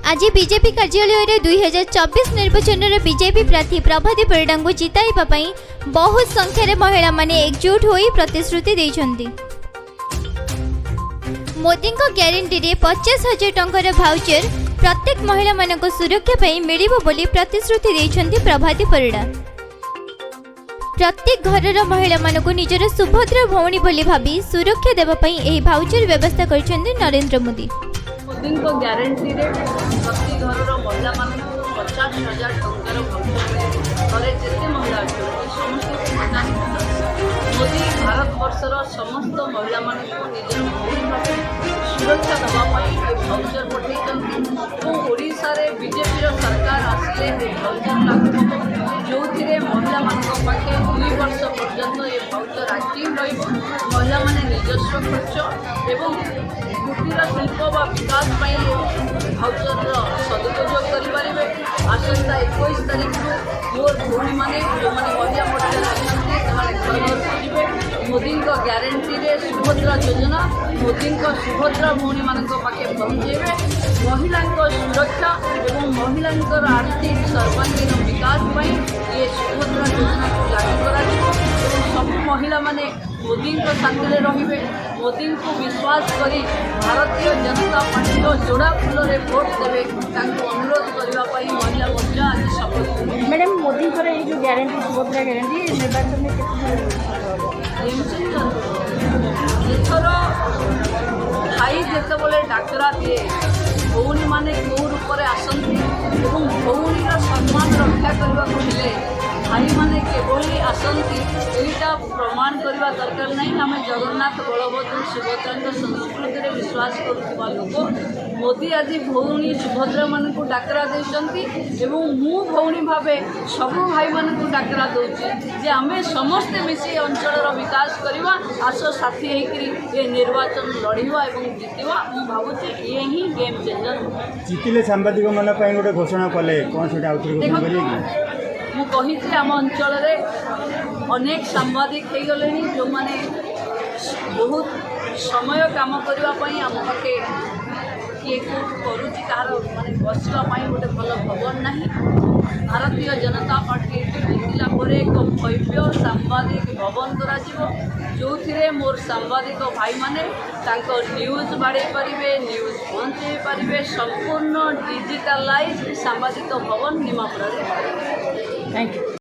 आज बीजेपी कार्यालय में 2024 निर्वाचन बीजेपी प्रार्थी प्रभाती परिडा को जिताइबा पई बहुत संख्यार महिला माने एकजुट होई प्रतिश्रुति देइछन्ति। मोदी को ग्यारंटी रे 50,000 टंकार भाउचर प्रत्येक महिला मानक सुरक्षा पई मिलिबो बोली प्रतिश्रुति देइछन्ति प्रभाती परिडा। प्रत्येक घरर महिला मानक निजर सुभद्र भौणी बोली भाबी सुरक्षा देबा पई एही भाउचर व्यवस्था करछन्ति नरेंद्र मोदी। मोदी को ग्यारंटी रे प्रति घरर महिला मानक 50,000 टंकार भाउचर घरे जेते महिला अछन्ति समस्त मोदी भारत वर्षर समस्त महिला मानक निजर भौणी भाबे सुरक्षा देबा पई ए भाउचर पठेइछन्ति और ओडिसा रे बीजेपी रो सरकार आसिले ए भाउचर लागू हो जोथिरे महिला मानक पाखे 2 वर्ष पर्यंत ए भाउचर एक्टिव रहिबो। महिला माने निजस्व खर्च एवं कुटीर शिल्प व विकास भाउचर सदुपयोग करें। आसंता 21 तारीख को मोर भौणी मैंने जो मैंने महिला मोर्चा अच्छे घर मोदी ग्यारंटी रे सुभद्रा योजना मोदी सुभद्रा भौणी मान पाखे पहुँचे महिला सुरक्षा और महिला आर्थिक सर्वांगीन विकास ये सुभद्रा योजना को लागू कर सब महिला माने मोदी साथी रे मोदी को विश्वास करी भारतीय जनता पार्टी जोड़ा फूल रे भोट देवे अनुरोध करने महिला मोर्चा आज शपथ। मैडम मोदी जो ग्यारंटी सुभद्रा ग्यारंटी निर्वाचन में एथर भाई जिते डाकरा दिए भौणी मैंने कौ रूप में आसती भौणी सम्मान रक्षा करने भाई मैंने केवली आसती यहीटा प्रमाण करने दरकार नहीं। आम जगन्नाथ बलभद्र सुभद्रा संस्कृति में विश्वास करुवा लोक मोदी आज भौणी सुभद्रा मान को डाकरा देती मु भौणी भावे सब भाई मान को डाकरा दूसरी आम समस्ते मिसी अंचल विकास करवा आस साथी होकर ये निर्वाचन लड़वा और जितवा मु भावुचे ये ही गेम चेंजर जितिले सांबादिक मन गोटे घोषणा कले कौन से मुझे आम अंचल अनेक सांबादिक हो गले जो मैंने बहुत समय काम करने आम पाखे किए करुच्ची कहार माने बसवाई गोटे भल भवन ना भारतीय जनता पार्टी जितला एक भव्य सांबादिक भवन करा जो थे मोर सांबादिक भाई माने न्यूज बाड़े पारे न्यूज पहुँचे पारे संपूर्ण डिजिटालाइज सांबादिक भवन निमापुर। Thank you.